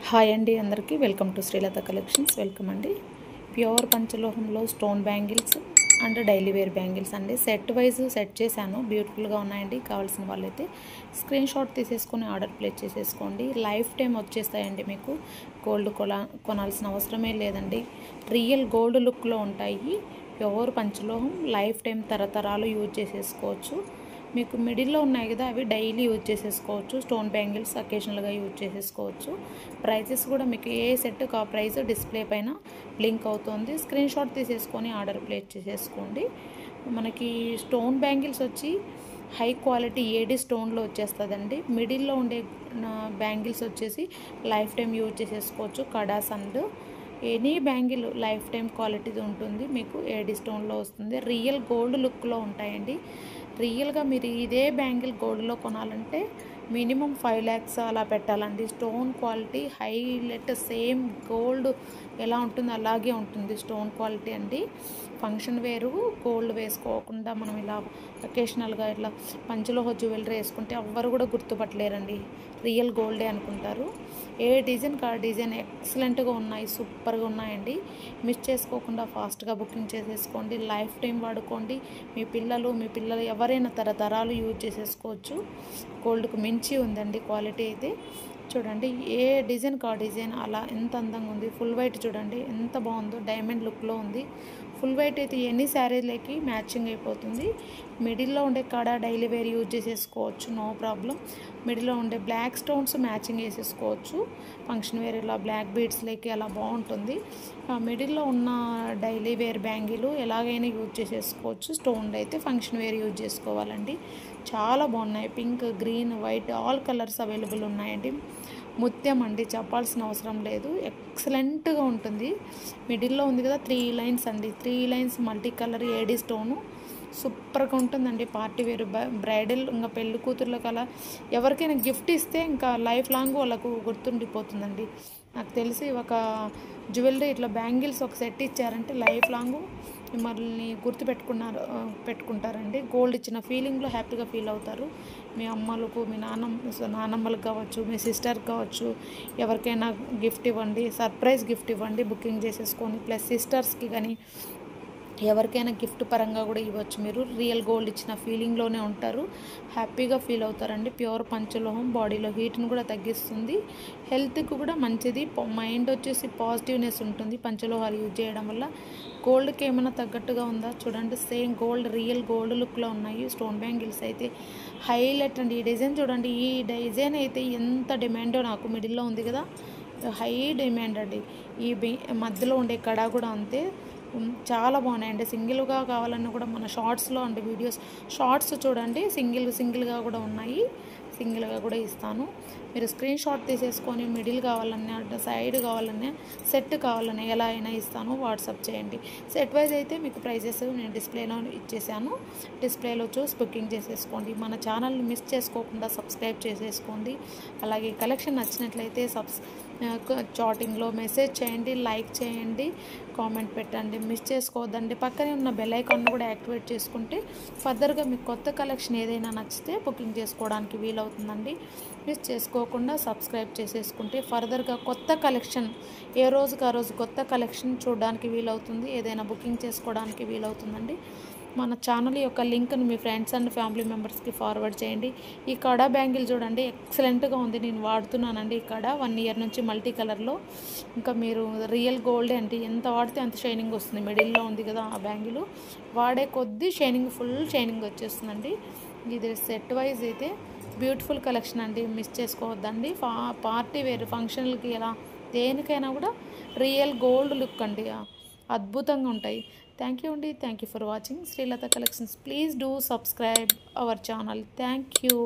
Hi అండి అందరికీ welcome to Srilatha collections. Welcome అండి. ప్యూర్ పంచలోహంలో stone bangles and daily wear bangles అండి. సెట్ వైజ్ సెట్ చేశాను, బ్యూటిఫుల్గా ఉన్నాయండి. కావాల్సిన వాళ్ళైతే స్క్రీన్ షాట్ తీసేసుకొని ఆర్డర్ ప్లేస్ చేసేసుకోండి. లైఫ్ టైం వచ్చేస్తాయండి. మీకు గోల్డ్ కొనాల్సిన అవసరమే లేదండి. రియల్ గోల్డ్ లుక్లో ఉంటాయి. ప్యూర్ పంచలోహం లైఫ్ టైం తరతరాలు యూజ్ చేసేసుకోవచ్చు. మీకు మిడిల్లో ఉన్నాయి కదా, అవి డైలీ యూజ్ చేసేసుకోవచ్చు. స్టోన్ బ్యాంగిల్స్ అకేషనల్గా యూజ్ చేసేసుకోవచ్చు. ప్రైజెస్ కూడా మీకు ఏ సెట్కి ఆ ప్రైస్ డిస్ప్లే పైన లింక్ అవుతుంది. స్క్రీన్ షాట్ తీసేసుకొని ఆర్డర్ ప్లేస్ చేసేసుకోండి. మనకి స్టోన్ బ్యాంగిల్స్ వచ్చి హై క్వాలిటీ ఏడి స్టోన్లో వచ్చేస్తుందండి. మిడిల్లో ఉండే బ్యాంగిల్స్ వచ్చేసి లైఫ్ టైం యూజ్ చేసేసుకోవచ్చు. Kadas and any bangle lifetime క్వాలిటీది ఉంటుంది. మీకు ఏడి స్టోన్లో వస్తుంది. రియల్ గోల్డ్ లుక్లో ఉంటాయండి. రియల్గా మీరు ఇదే బ్యాంగిల్ గోల్డ్లో కొనాలంటే మినిమం 5 lakhs అలా పెట్టాలండి. Stone quality highlight, same gold ఎలా ఉంటుందో అలాగే ఉంటుంది స్టోన్ క్వాలిటీ అండి. ఫంక్షన్ వేరు గోల్డ్ వేసుకోకుండా మనం ఇలా అకేషనల్గా ఇట్లా పంచలోహ జ్యువెలరీ వేసుకుంటే ఎవ్వరు కూడా గుర్తుపట్టలేరండి. రియల్ గోల్డే అనుకుంటారు. ఏ డిజైన్ కా డిజైన్ ఎక్సలెంట్గా ఉన్నాయి, సూపర్గా ఉన్నాయండి. మిస్ చేసుకోకుండా ఫాస్ట్గా బుకింగ్ చేసేసుకోండి. లైఫ్ టైం వాడుకోండి. మీ పిల్లలు ఎవరైనా తరతరాలు యూజ్ చేసేసుకోవచ్చు. గోల్డ్కు మించి ఉందండి క్వాలిటీ అయితే. చూడండి, ఏ డిజైన్ కా డిజైన్ అలా ఎంత అందంగా ఉంది. ఫుల్ వైట్ చూడండి ఎంత బాగుందో, డైమండ్ లుక్లో ఉంది. ఫుల్ వైట్ అయితే ఎన్ని శారీలకి మ్యాచింగ్ అయిపోతుంది. మిడిల్లో ఉండే కాడ డైలీ వేర్ యూజ్ చేసేసుకోవచ్చు, నో ప్రాబ్లం. మిడిల్లో ఉండే బ్లాక్ స్టోన్స్ మ్యాచింగ్ వేసేసుకోవచ్చు. ఫంక్షన్ వేర్ ఇలా బ్లాక్ బీడ్స్లోకి అలా బాగుంటుంది. మిడిల్లో ఉన్న డైలీ వేర్ బ్యాంగిల్ ఎలాగైనా యూజ్ చేసేసుకోవచ్చు. స్టోన్ అయితే ఫంక్షన్ వేర్ యూజ్ చేసుకోవాలండి. చాలా బాగున్నాయి. Pink, green, white all colours available ఉన్నాయండి. ముత్యం అండి, చెప్పాల్సిన అవసరం లేదు. ఎక్సలెంట్గా ఉంటుంది. మిడిల్లో ఉంది కదా 3 lines అండి. 3 lines మల్టీ కలర్ ఏడీ స్టోను సూపర్గా ఉంటుందండి. పార్టీ వేరు, బ్రైడల్, ఇంకా పెళ్లి కూతుర్లకు అలా ఎవరికైనా గిఫ్ట్ ఇస్తే ఇంకా లైఫ్ లాంగ్ వాళ్ళకు గుర్తుండిపోతుందండి. నాకు తెలిసి ఒక జ్యువెలరీ ఇట్లా బ్యాంగిల్స్ ఒక సెట్ ఇచ్చారంటే లైఫ్ లాంగ్ మిమ్మల్ని పెట్టుకుంటారండి. గోల్డ్ ఇచ్చిన ఫీలింగ్లో హ్యాపీగా ఫీల్ అవుతారు. మీ అమ్మలకు, మీ నాన్నమ్మలకు కావచ్చు, మీ సిస్టర్కి కావచ్చు, ఎవరికైనా గిఫ్ట్ ఇవ్వండి. సర్ప్రైజ్ గిఫ్ట్ ఇవ్వండి బుకింగ్ చేసేసుకొని. ప్లస్ సిస్టర్స్కి కానీ ఎవరికైనా గిఫ్ట్ పరంగా కూడా ఇవ్వచ్చు. మీరు రియల్ గోల్డ్ ఇచ్చిన ఫీలింగ్లోనే ఉంటారు, హ్యాపీగా ఫీల్ అవుతారండి. ప్యూర్ పంచలోహం బాడీలో హీట్ని కూడా తగ్గిస్తుంది, హెల్త్కి కూడా మంచిది. మైండ్ వచ్చేసి పాజిటివ్నెస్ ఉంటుంది పంచలోహాలు యూజ్ చేయడం వల్ల. గోల్డ్కి ఏమైనా తగ్గట్టుగా ఉందా చూడండి. సేమ్ గోల్డ్, రియల్ గోల్డ్ లుక్లో ఉన్నాయి స్టోన్ బ్యాంగిల్స్ అయితే. హైలైట్ అండి. ఈ డిజైన్ చూడండి. ఈ డిజైన్ అయితే ఎంత డిమాండో, నాకు మిడిల్లో ఉంది కదా, హై డిమాండ్ అండి. ఈ మధ్యలో ఉండే కడ కూడా అంతే, చాలా బాగున్నాయండి. సింగిల్గా కావాలన్నా కూడా మన షార్ట్స్లో అండి, వీడియోస్ షార్ట్స్ చూడండి, సింగిల్గా కూడా ఉన్నాయి. సింగిల్గా కూడా ఇస్తాను. మీరు స్క్రీన్ షాట్ తీసేసుకొని మిడిల్ కావాలన్నా, సైడ్ కావాలన్నా, సెట్ కావాలన్నా ఎలా అయినా ఇస్తాను. వాట్సాప్ చేయండి. సెట్ వైజ్ అయితే మీకు ప్రైజెస్ నేను డిస్ప్లేలో ఇచ్చేసాను. డిస్ప్లేలో చూసి బుకింగ్ చేసేసుకోండి. మన ఛానల్ని మిస్ చేసుకోకుండా సబ్స్క్రైబ్ చేసేసుకోండి. అలాగే కలెక్షన్ నచ్చినట్లయితే చాటింగ్లో మెసేజ్ చేయండి, లైక్ చేయండి, కామెంట్ పెట్టండి. మిస్ చేసుకోవద్దండి. పక్కనే ఉన్న బెల్ ఐకాన్ కూడా యాక్టివేట్ చేసుకుంటే ఫర్దర్గా మీకు కొత్త కలెక్షన్ ఏదైనా నచ్చితే బుకింగ్ చేసుకోవడానికి వీలవుతుందండి. మిస్ చేసుకోకుండా సబ్స్క్రైబ్ చేసేసుకుంటే ఫర్దర్గా కొత్త కలెక్షన్ ఏ రోజుకి ఆ రోజు కొత్త కలెక్షన్ చూడడానికి వీలవుతుంది, ఏదైనా బుకింగ్ చేసుకోవడానికి వీలవుతుందండి. మన ఛానల్ యొక్క లింక్ను మీ ఫ్రెండ్స్ అండ్ ఫ్యామిలీ మెంబర్స్కి ఫార్వర్డ్ చేయండి. ఈ కడా బ్యాంగిల్ చూడండి, ఎక్సలెంట్గా ఉంది. నేను వాడుతున్నానండి ఈ కడా 1 year నుంచి మల్టీ కలర్లో. ఇంకా మీరు రియల్ గోల్డే అంటే ఎంత వాడితే అంత షైనింగ్ వస్తుంది. మిడిల్లో ఉంది కదా ఆ బ్యాంగిల్, వాడే కొద్దీ ఫుల్ షైనింగ్ వచ్చేస్తుందండి. ఇది సెట్ వైజ్ అయితే బ్యూటిఫుల్ కలెక్షన్ అండి, మిస్ చేసుకోవద్దండి. పార్టీ వేర్ ఫంక్షన్లకి ఎలా దేనికైనా కూడా రియల్ గోల్డ్ లుక్ అండి, అద్భుతంగా ఉంటాయి. థ్యాంక్ యూ అండి. Thank you for watching Srilatha collections. Please do subscribe our channel. Thank you.